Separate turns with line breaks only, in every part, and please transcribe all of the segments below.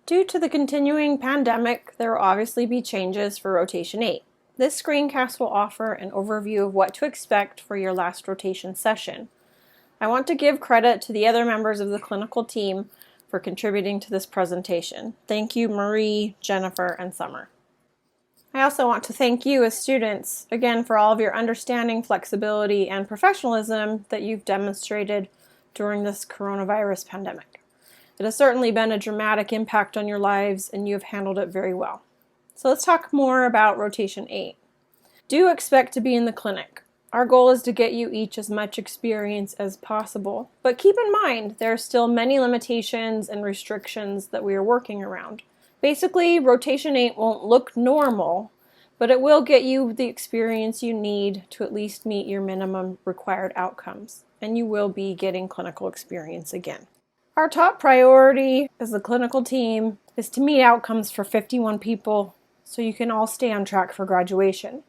Due to the continuing pandemic, there will obviously be changes for Rotation 8. This screencast will offer an overview of what to expect for your last rotation session. I want to give credit to the other members of the clinical team for contributing to this presentation. Thank you, Marie, Jennifer, and Summer. I also want to thank you as students, again, for all of your understanding, flexibility, and professionalism that you've demonstrated during this coronavirus pandemic. It has certainly been a dramatic impact on your lives, and you have handled it very well. So let's talk more about Rotation 8. Do expect to be in the clinic. Our goal is to get you each as much experience as possible, but keep in mind there are still many limitations and restrictions that we are working around. Basically, Rotation 8 won't look normal, but it will get you the experience you need to at least meet your minimum required outcomes, and you will be getting clinical experience again. Our top priority as the clinical team is to meet outcomes for 51 people so you can all stay on track for graduation.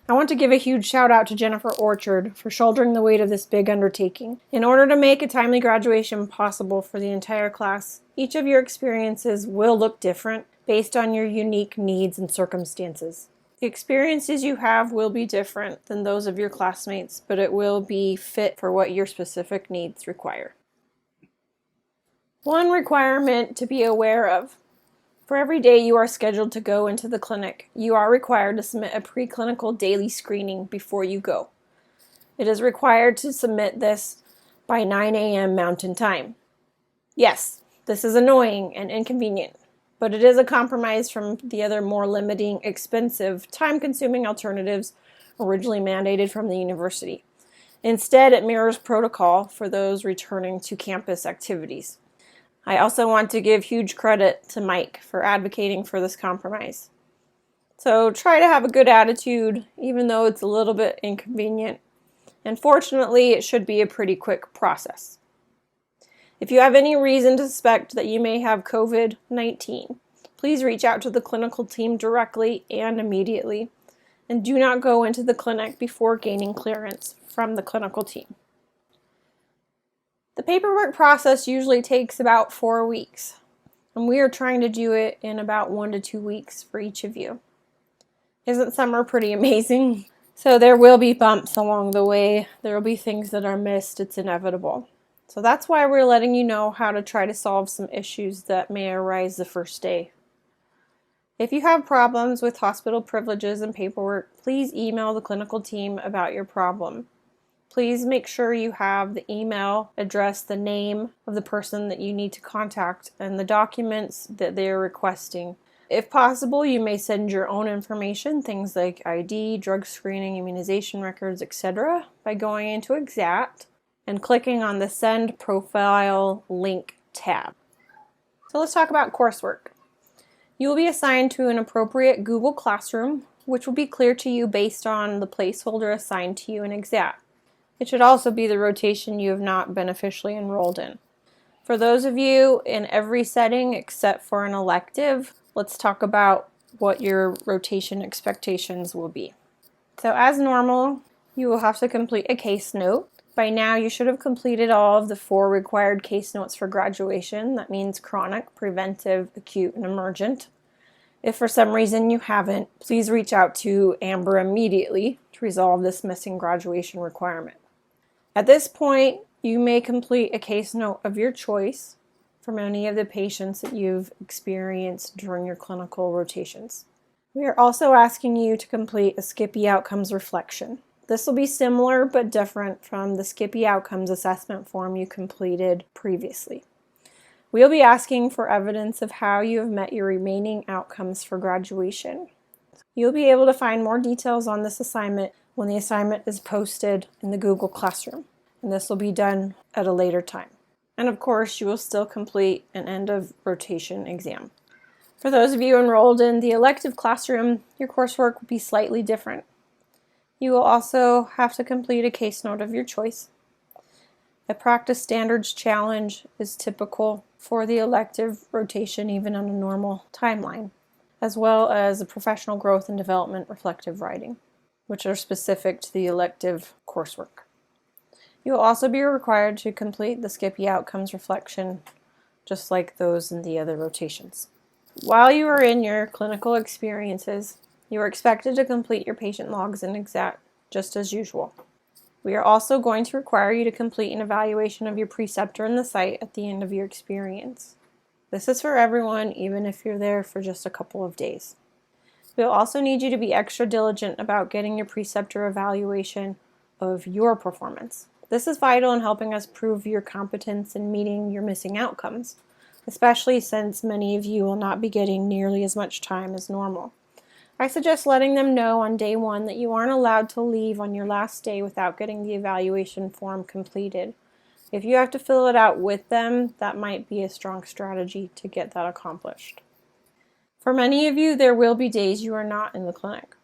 I want to give a huge shout out to Jennifer Orchard for shouldering the weight of this big undertaking. In order to make a timely graduation possible for the entire class, each of your experiences will look different based on your unique needs and circumstances. The experiences you have will be different than those of your classmates, but it will be fit for what your specific needs require. One requirement to be aware of. For every day you are scheduled to go into the clinic, you are required to submit a preclinical daily screening before you go. It is required to submit this by 9 a.m. Mountain Time. Yes, this is annoying and inconvenient, but it is a compromise from the other more limiting, expensive, time-consuming alternatives originally mandated from the university. Instead, it mirrors protocol for those returning to campus activities. I also want to give huge credit to Mike for advocating for this compromise. So try to have a good attitude, even though it's a little bit inconvenient. And fortunately, it should be a pretty quick process. If you have any reason to suspect that you may have COVID-19, please reach out to the clinical team directly and immediately, and do not go into the clinic before gaining clearance from the clinical team. The paperwork process usually takes about 4 weeks, and we are trying to do it in about 1 to 2 weeks for each of you. Isn't summer pretty amazing? So there will be bumps along the way. There will be things that are missed. It's inevitable. So that's why we're letting you know how to try to solve some issues that may arise the first day. If you have problems with hospital privileges and paperwork, please email the clinical team about your problem. Please make sure you have the email address, the name of the person that you need to contact, and the documents that they are requesting. If possible, you may send your own information, things like ID, drug screening, immunization records, etc., by going into Exact and clicking on the Send Profile Link tab. So let's talk about coursework. You will be assigned to an appropriate Google Classroom, which will be clear to you based on the placeholder assigned to you in Exact. It should also be the rotation you have not been officially enrolled in. For those of you in every setting except for an elective, let's talk about what your rotation expectations will be. So as normal, you will have to complete a case note. By now you should have completed all of the 4 required case notes for graduation. That means chronic, preventive, acute, and emergent. If for some reason you haven't, please reach out to Amber immediately to resolve this missing graduation requirement. At this point, you may complete a case note of your choice from any of the patients that you've experienced during your clinical rotations. We are also asking you to complete a Skippy Outcomes reflection. This will be similar but different from the Skippy Outcomes assessment form you completed previously. We'll be asking for evidence of how you have met your remaining outcomes for graduation. You'll be able to find more details on this assignment when the assignment is posted in the Google Classroom, and this will be done at a later time. And of course, you will still complete an end of rotation exam. For those of you enrolled in the elective classroom, your coursework will be slightly different. You will also have to complete a case note of your choice. A practice standards challenge is typical for the elective rotation, even on a normal timeline, as well as a professional growth and development reflective writing, which are specific to the elective coursework. You will also be required to complete the Skippy Outcomes reflection just like those in the other rotations. While you are in your clinical experiences, you are expected to complete your patient logs and exam just as usual. We are also going to require you to complete an evaluation of your preceptor in the site at the end of your experience. This is for everyone, even if you're there for just a couple of days. We'll also need you to be extra diligent about getting your preceptor evaluation of your performance. This is vital in helping us prove your competence in meeting your missing outcomes, especially since many of you will not be getting nearly as much time as normal. I suggest letting them know on day 1 that you aren't allowed to leave on your last day without getting the evaluation form completed. If you have to fill it out with them, that might be a strong strategy to get that accomplished. For many of you, there will be days you are not in the clinic.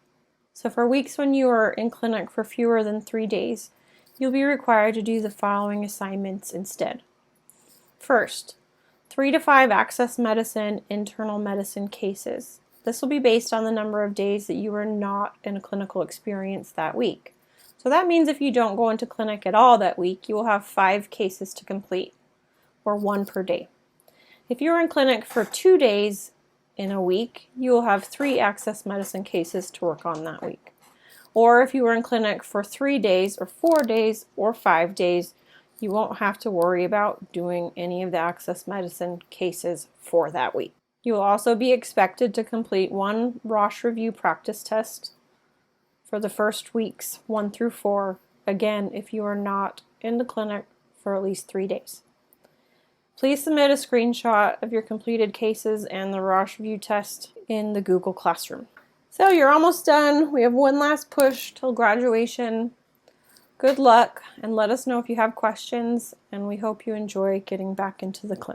So for weeks when you are in clinic for fewer than 3 days, you'll be required to do the following assignments instead. First, 3 to 5 Access Medicine internal medicine cases. This will be based on the number of days that you are not in a clinical experience that week. So that means if you don't go into clinic at all that week, you will have 5 cases to complete, or 1 per day. If you're in clinic for 2 days in a week, you will have 3 Access Medicine cases to work on that week. Or if you were in clinic for 3 days, or 4 days, or 5 days, you won't have to worry about doing any of the Access Medicine cases for that week. You will also be expected to complete 1 Roche Review practice test for the first weeks 1 through 4, again if you are not in the clinic for at least 3 days. Please submit a screenshot of your completed cases and the Roche Review test in the Google Classroom. So you're almost done. We have 1 last push till graduation. Good luck, and let us know if you have questions, and we hope you enjoy getting back into the clinic.